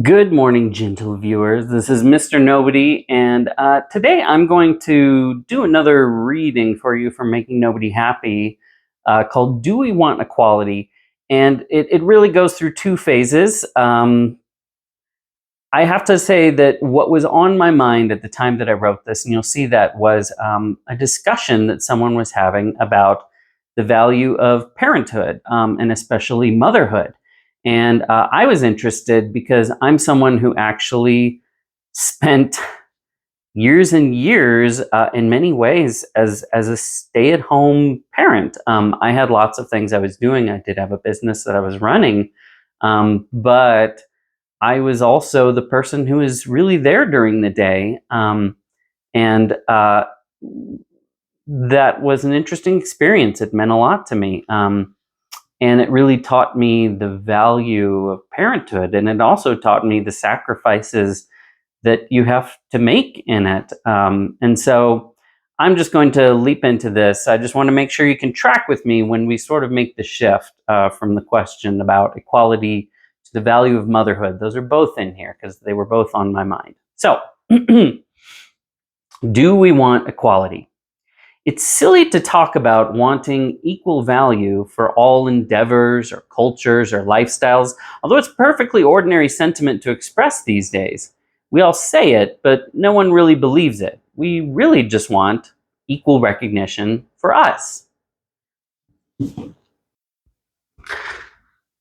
Good morning, gentle viewers. This is Mr. Nobody, and today I'm going to do another reading for you from Making Nobody Happy called Do We Want Equality? And it really goes through two phases. I have to say that what was on my mind at the time that I wrote this, and you'll see that, was a discussion that someone was having about the value of parenthood and especially motherhood. And I was interested because I'm someone who actually spent years and years in many ways as a stay-at-home parent. I had lots of things I was doing. I did have a business that I was running, but I was also the person who was really there during the day. And that was an interesting experience. It meant a lot to me. And it really taught me the value of parenthood. And it also taught me the sacrifices that you have to make in it. And so I'm just going to leap into this. I just want to make sure you can track with me when we sort of make the shift from the question about equality to the value of motherhood. Those are both in here because they were both on my mind. So, do we want equality? It's silly to talk about wanting equal value for all endeavors or cultures or lifestyles, although it's a perfectly ordinary sentiment to express these days. We all say it, but no one really believes it. We really just want equal recognition for us.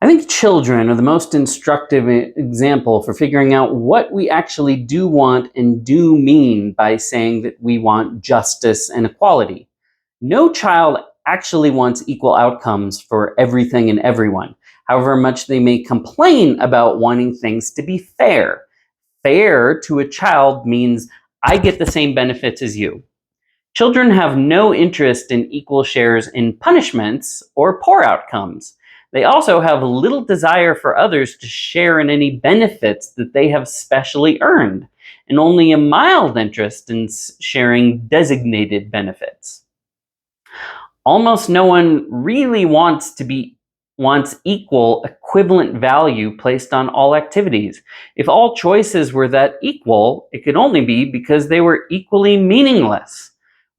I think children are the most instructive example for figuring out what we actually do want and do mean by saying that we want justice and equality. No child actually wants equal outcomes for everything and everyone, however much they may complain about wanting things to be fair. Fair to a child means I get the same benefits as you. Children have no interest in equal shares in punishments or poor outcomes. They also have little desire for others to share in any benefits that they have specially earned, and only a mild interest in sharing designated benefits. Almost no one really wants equal, equivalent value placed on all activities. If all choices were that equal, it could only be because they were equally meaningless.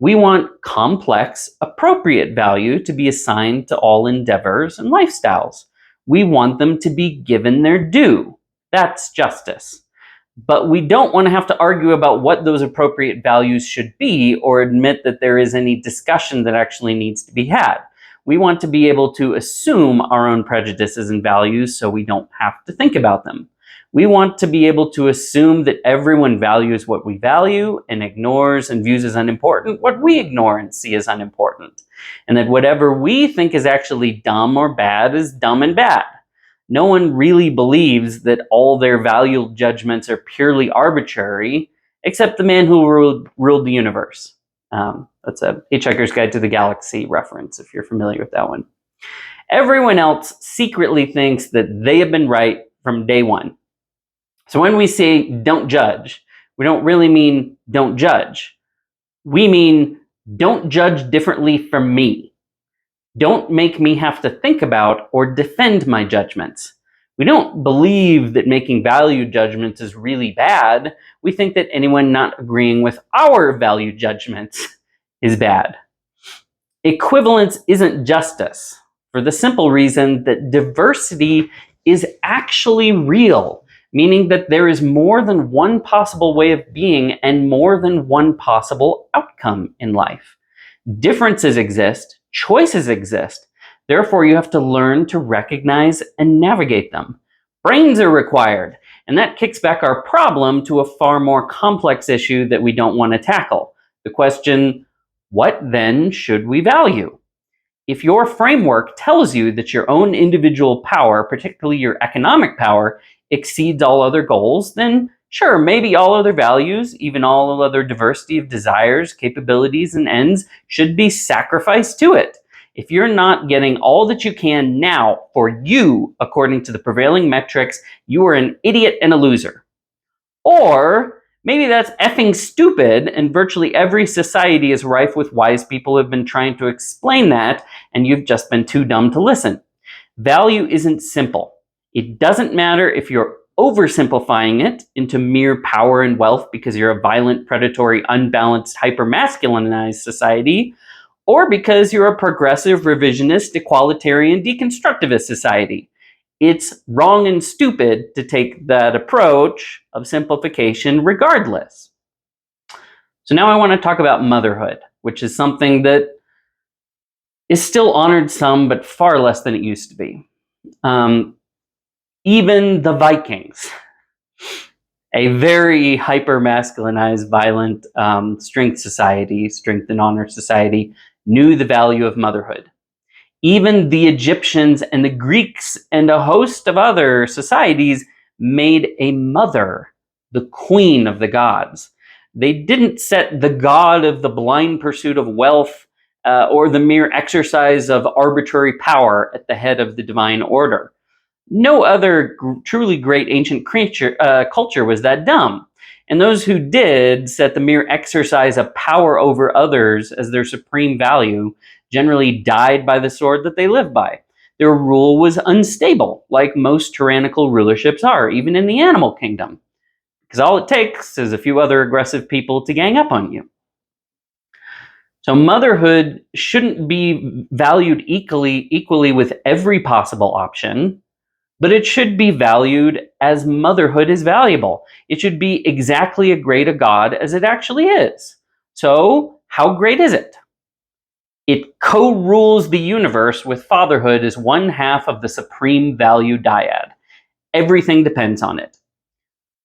We want complex, appropriate value to be assigned to all endeavors and lifestyles. We want them to be given their due. That's justice. But we don't want to have to argue about what those appropriate values should be or admit that there is any discussion that actually needs to be had. We want to be able to assume our own prejudices and values so we don't have to think about them. We want to be able to assume that everyone values what we value and ignores and views as unimportant what we ignore and see as unimportant. And that whatever we think is actually dumb or bad is dumb and bad. No one really believes that all their value judgments are purely arbitrary, except the man who ruled the universe. That's a Hitchhiker's Guide to the Galaxy reference, if you're familiar with that one. Everyone else secretly thinks that they have been right from day one. So when we say don't judge, we don't really mean don't judge. We mean don't judge differently from me. Don't make me have to think about or defend my judgments. We don't believe that making value judgments is really bad. We think that anyone not agreeing with our value judgments is bad. Equivalence isn't justice, for the simple reason that diversity is actually real, meaning that there is more than one possible way of being and more than one possible outcome in life. Differences exist, choices exist. Therefore, you have to learn to recognize and navigate them. Brains are required, and that kicks back our problem to a far more complex issue that we don't want to tackle. The question, what then should we value? If your framework tells you that your own individual power, particularly your economic power, exceeds all other goals, then sure, maybe all other values, even all other diversity of desires, capabilities, and ends should be sacrificed to it. If you're not getting all that you can now for you, according to the prevailing metrics, you are an idiot and a loser. Or maybe that's effing stupid, and virtually every society is rife with wise people who have been trying to explain that, and you've just been too dumb to listen. Value isn't simple. It doesn't matter if you're oversimplifying it into mere power and wealth because you're a violent, predatory, unbalanced, hyper-masculinized society, or because you're a progressive, revisionist, equalitarian, deconstructivist society. It's wrong and stupid to take that approach of simplification regardless. So now I want to talk about motherhood, which is something that is still honored some, but far less than it used to be. Even the Vikings, a very hyper-masculinized, violent strength and honor society, knew the value of motherhood. Even the Egyptians and the Greeks and a host of other societies made a mother the queen of the gods. They didn't set the god of the blind pursuit of wealth or the mere exercise of arbitrary power at the head of the divine order. No other truly great ancient culture was that dumb. And those who did set the mere exercise of power over others as their supreme value generally died by the sword that they lived by. Their rule was unstable, like most tyrannical rulerships are, even in the animal kingdom, because all it takes is a few other aggressive people to gang up on you. So motherhood shouldn't be valued equally with every possible option, but it should be valued as motherhood is valuable. It should be exactly as great a god as it actually is. So, how great is it? It co-rules the universe with fatherhood as one half of the supreme value dyad. Everything depends on it.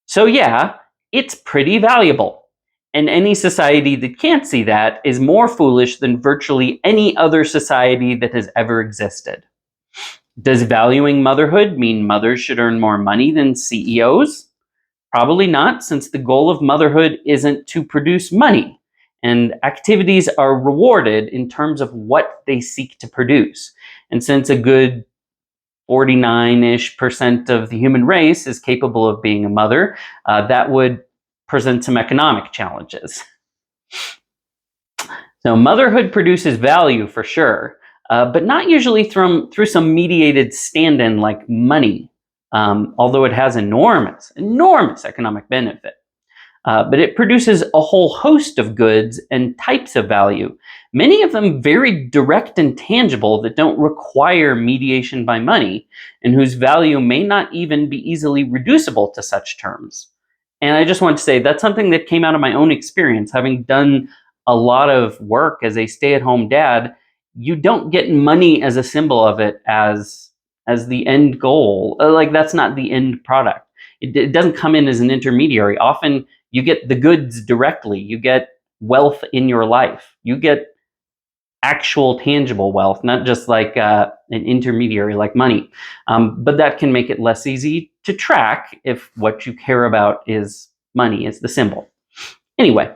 So yeah, it's pretty valuable. And any society that can't see that is more foolish than virtually any other society that has ever existed. Does valuing motherhood mean mothers should earn more money than CEOs? Probably not, since the goal of motherhood isn't to produce money, and activities are rewarded in terms of what they seek to produce. And since a good 49-ish% of the human race is capable of being a mother, that would present some economic challenges. So motherhood produces value for sure, but not usually through some mediated stand-in like money, although it has enormous economic benefit. But it produces a whole host of goods and types of value, many of them very direct and tangible that don't require mediation by money, and whose value may not even be easily reducible to such terms. And I just want to say that's something that came out of my own experience, having done a lot of work as a stay-at-home dad. You don't get money as a symbol of it as the end goal. Like, that's not the end product. It doesn't come in as an intermediary. Often you get the goods directly. You get wealth in your life. You get actual tangible wealth, not just like an intermediary like money. But that can make it less easy to track if what you care about is money, is the symbol. Anyway,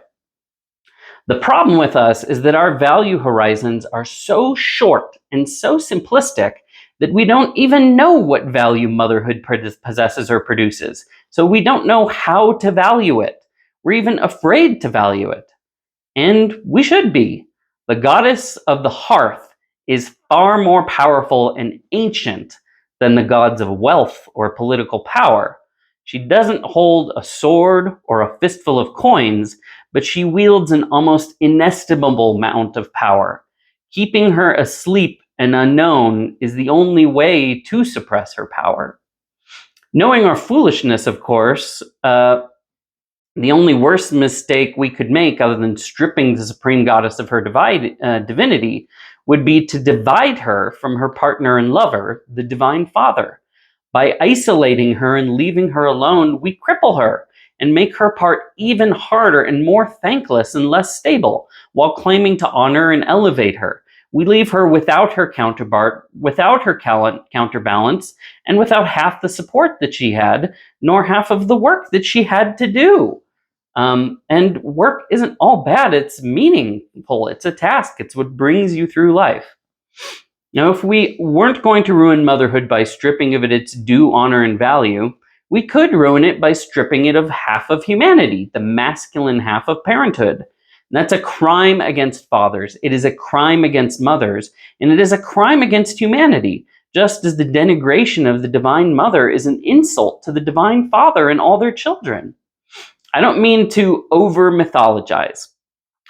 the problem with us is that our value horizons are so short and so simplistic that we don't even know what value motherhood possesses or produces. So we don't know how to value it. We're even afraid to value it. And we should be. The goddess of the hearth is far more powerful and ancient than the gods of wealth or political power. She doesn't hold a sword or a fistful of coins, but she wields an almost inestimable amount of power. Keeping her asleep and unknown is the only way to suppress her power. Knowing our foolishness, of course, the only worst mistake we could make, other than stripping the supreme goddess of her divinity, would be to divide her from her partner and lover, the divine father. By isolating her and leaving her alone, we cripple her and make her part even harder and more thankless and less stable, while claiming to honor and elevate her. We leave her without her counterpart, without her counterbalance, and without half the support that she had, nor half of the work that she had to do. And work isn't all bad. It's meaningful. It's a task. It's what brings you through life. Now, if we weren't going to ruin motherhood by stripping of it its due honor and value, we could ruin it by stripping it of half of humanity, the masculine half of parenthood. And that's a crime against fathers. It is a crime against mothers, and it is a crime against humanity, just as the denigration of the Divine Mother is an insult to the Divine Father and all their children. I don't mean to over-mythologize.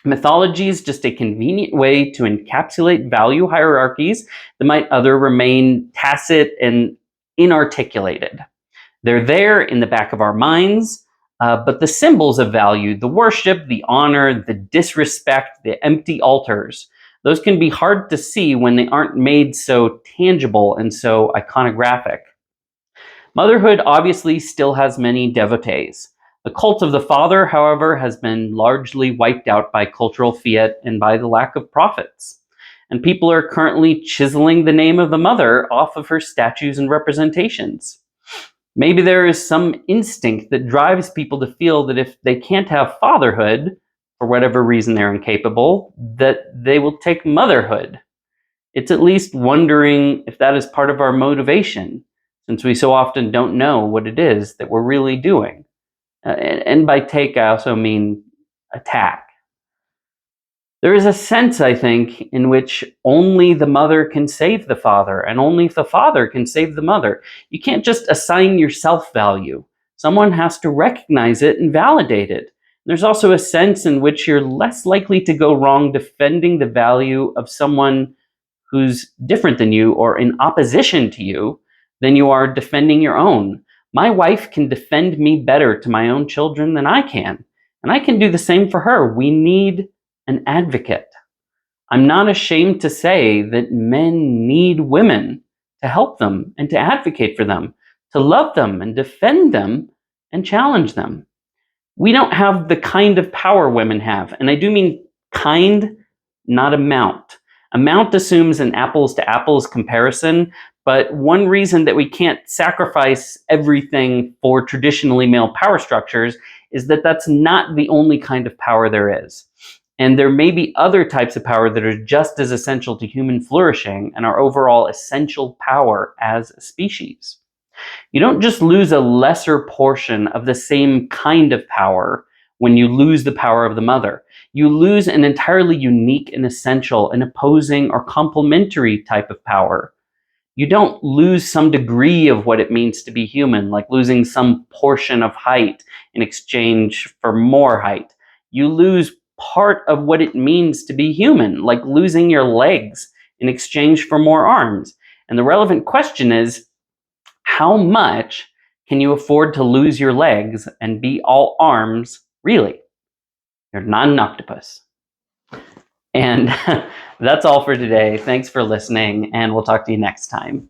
Mythology is just a convenient way to encapsulate value hierarchies that might other remain tacit and inarticulated. They're there in the back of our minds, but the symbols of value, the worship, the honor, the disrespect, the empty altars, those can be hard to see when they aren't made so tangible and so iconographic. Motherhood obviously still has many devotees. The cult of the father, however, has been largely wiped out by cultural fiat and by the lack of prophets. And people are currently chiseling the name of the mother off of her statues and representations. Maybe there is some instinct that drives people to feel that if they can't have fatherhood, for whatever reason they're incapable, that they will take motherhood. It's at least wondering if that is part of our motivation, since we so often don't know what it is that we're really doing. And by take, I also mean attack. There is a sense, I think, in which only the mother can save the father, and only the father can save the mother. You can't just assign your self-value. Someone has to recognize it and validate it. There's also a sense in which you're less likely to go wrong defending the value of someone who's different than you or in opposition to you than you are defending your own. My wife can defend me better to my own children than I can, and I can do the same for her. We need an advocate. I'm not ashamed to say that men need women to help them and to advocate for them, to love them and defend them and challenge them. We don't have the kind of power women have, and I do mean kind, not amount. Amount assumes an apples to apples comparison, but one reason that we can't sacrifice everything for traditionally male power structures is that that's not the only kind of power there is. And there may be other types of power that are just as essential to human flourishing and our overall essential power as a species. You don't just lose a lesser portion of the same kind of power when you lose the power of the mother. You lose an entirely unique and essential and opposing or complementary type of power. You don't lose some degree of what it means to be human, like losing some portion of height in exchange for more height. You lose part of what it means to be human, like losing your legs in exchange for more arms. And the relevant question is, how much can you afford to lose your legs and be all arms, really? You're not an octopus. And that's all for today. Thanks for listening, and we'll talk to you next time.